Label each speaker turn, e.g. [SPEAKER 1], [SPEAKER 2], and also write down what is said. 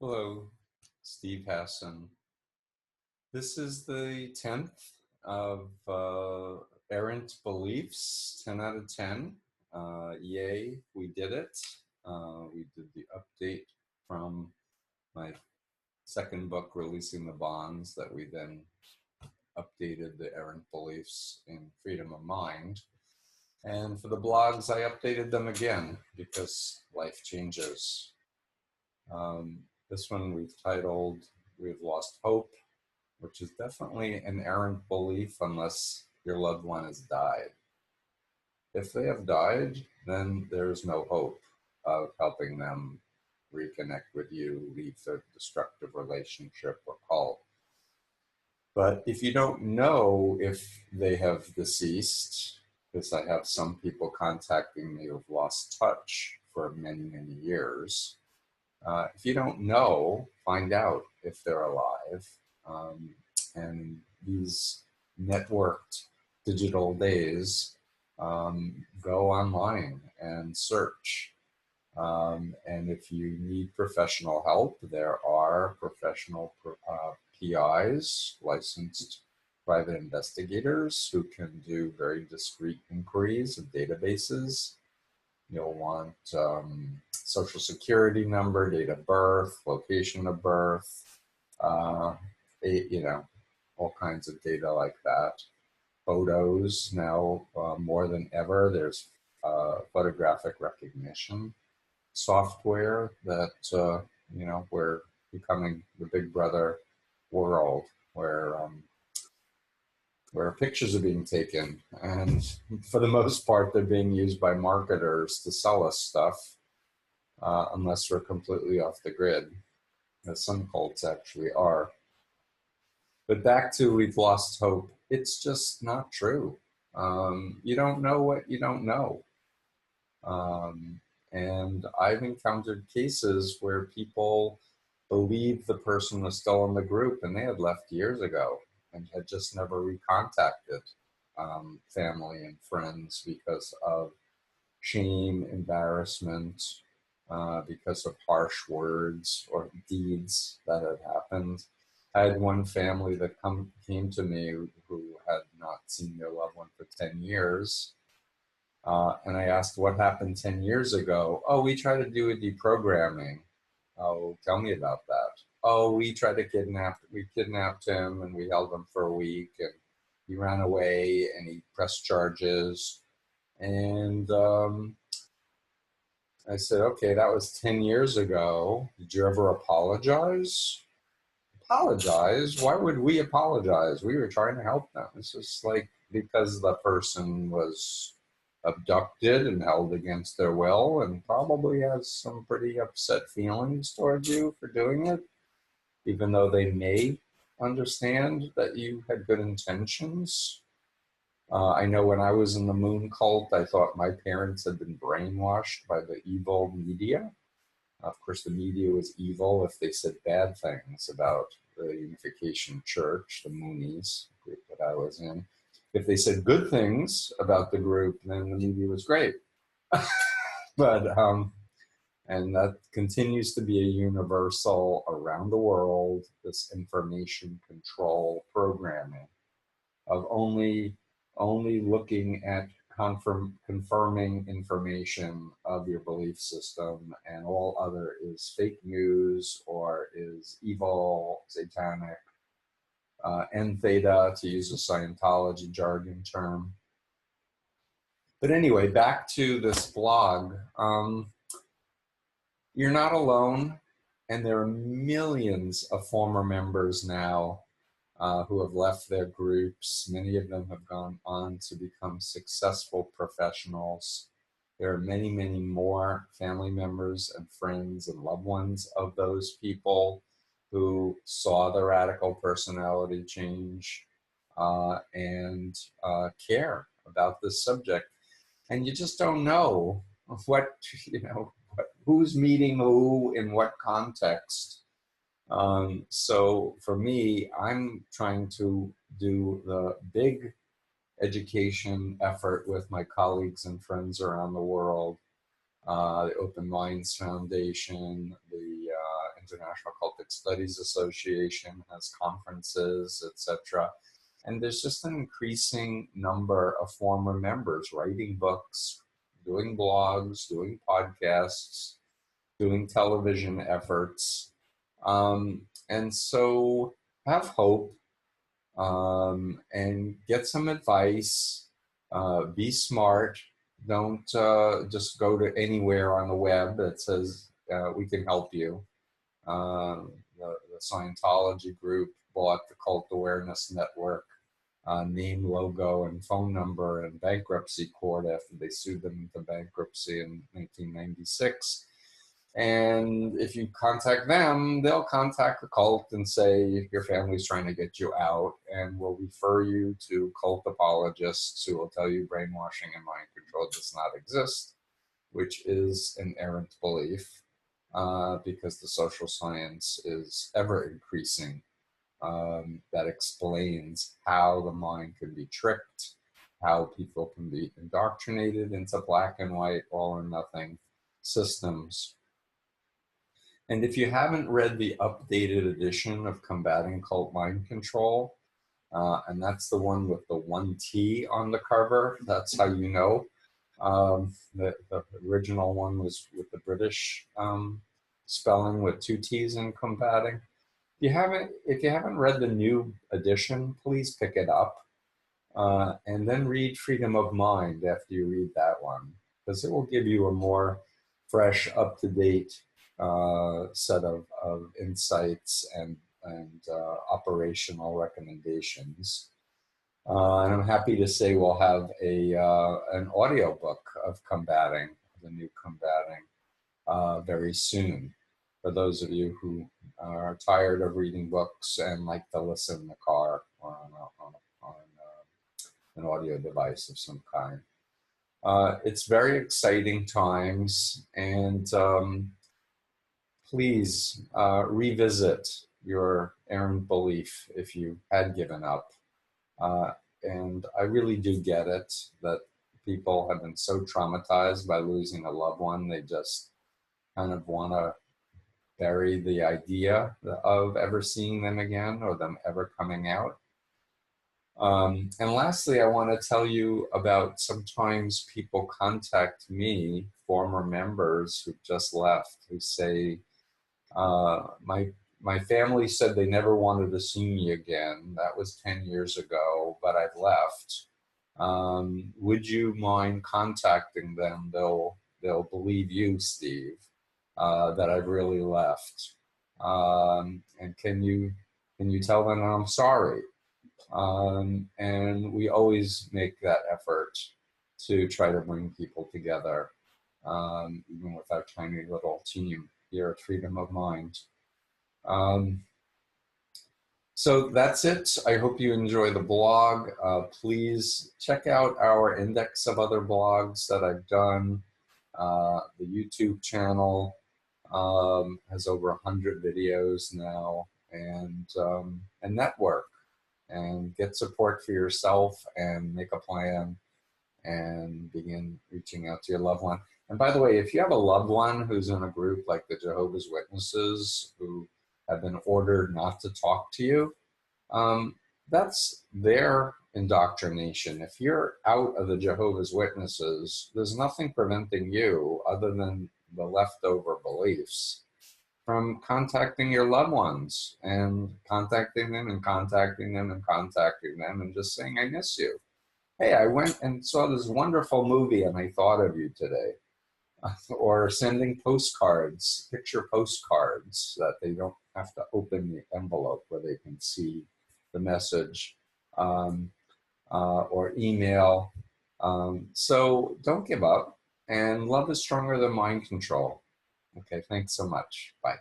[SPEAKER 1] Hello, Steve Hassan. This is the 10th of Errant Beliefs, 10 out of 10. Yay, we did it. We did the update from my second book, Releasing the Bonds, that we then updated the Errant Beliefs in Freedom of Mind. And for the blogs, I updated them again because life changes. This one we've titled, We've Lost Hope, which is definitely an errant belief unless your loved one has died. If they have died, then there's no hope of helping them reconnect with you, leave the destructive relationship or cult. But if you don't know if they have deceased, because I have some people contacting me who've lost touch for many, many years, if you don't know, find out if they're alive. And these networked digital days, go online and search. And if you need professional help, there are professional PIs, licensed private investigators, who can do very discrete inquiries of databases. You'll want social security number, date of birth, location of birth, all kinds of data like that. Photos now, more than ever, there's photographic recognition software that, we're becoming the big brother world where pictures are being taken, and for the most part, they're being used by marketers to sell us stuff, unless we're completely off the grid, as some cults actually are. But back to we've lost hope. It's just not true. You don't know what you don't know. And I've encountered cases where people believed the person was still in the group and they had left years ago and had just never recontacted family and friends because of shame, embarrassment, because of harsh words or deeds that had happened. I had one family that came to me who had not seen their loved one for 10 years. And I asked what happened 10 years ago. Oh, we tried to do a deprogramming. Oh, tell me about that. Oh, we kidnapped him and we held him for a week and he ran away and he pressed charges. And I said, okay, that was 10 years ago. Did you ever apologize? Apologize? Why would we apologize? We were trying to help them. It's just like because the person was abducted and held against their will and probably has some pretty upset feelings towards you for doing it, even though they may understand that you had good intentions. I know when I was in the moon cult, I thought my parents had been brainwashed by the evil media. Of course, the media was evil if they said bad things about the Unification Church, the Moonies group that I was in. If they said good things about the group, then the media was great. But and that continues to be a universal around the world, this information control programming of only looking at confirming information of your belief system, and all other is fake news or is evil, satanic, and theta, to use a Scientology jargon term. But anyway, back to this blog. You're not alone, and there are millions of former members now who have left their groups. Many of them have gone on to become successful professionals. There are many, many more family members and friends and loved ones of those people who saw the radical personality change and care about this subject. And you just don't know who's meeting who in what context. So for me, I'm trying to do the big education effort with my colleagues and friends around the world, the Open Minds Foundation, the International Cultic Studies Association has conferences, etc. And there's just an increasing number of former members writing books, doing blogs, doing podcasts, doing television efforts. And so have hope, and get some advice. Be smart. Don't just go to anywhere on the web that says we can help you. The Scientology group bought the Cult Awareness Network name, logo, and phone number and bankruptcy court after they sued them into bankruptcy in 1996. And if you contact them, they'll contact the cult and say your family's trying to get you out, and will refer you to cult apologists who will tell you brainwashing and mind control does not exist, which is an errant belief, because the social science is ever increasing. That explains how the mind can be tricked, how people can be indoctrinated into black and white, all or nothing systems. And if you haven't read the updated edition of Combating Cult Mind Control, and that's the one with the 1T on the cover, that's how you know. The original one was with the British spelling with 2 T's in combating. If you haven't read the new edition, please pick it up, and then read Freedom of Mind after you read that one, because it will give you a more fresh, up-to-date set of insights and operational recommendations. And I'm happy to say we'll have an audio book of Combating, the new Combating, very soon. For those of you who are tired of reading books and like to listen in the car or on an audio device of some kind. It's very exciting times, and please revisit your errant belief if you had given up. And I really do get it that people have been so traumatized by losing a loved one, they just kind of want to bury the idea of ever seeing them again or them ever coming out. And lastly, I want to tell you about sometimes people contact me, former members who just left, who say, my family said they never wanted to see me again. That was 10 years ago, but I've left. Would you mind contacting them? They'll believe you, Steve, that I've really left. And can you tell them I'm sorry? And we always make that effort to try to bring people together, even with our tiny little team here at Freedom of Mind. So that's it. I hope you enjoy the blog. Please check out our index of other blogs that I've done. The YouTube channel has over 100 videos now, and network and get support for yourself and make a plan and begin reaching out to your loved one. And by the way, if you have a loved one who's in a group like the Jehovah's Witnesses who have been ordered not to talk to you, that's their indoctrination. If you're out of the Jehovah's Witnesses, there's nothing preventing you other than the leftover beliefs from contacting your loved ones and contacting them and contacting them and contacting them and just saying, I miss you. Hey, I went and saw this wonderful movie and I thought of you today. Or sending postcards, picture postcards that they don't have to open the envelope where they can see the message, or email. So don't give up, and love is stronger than mind control. Okay, thanks so much. Bye.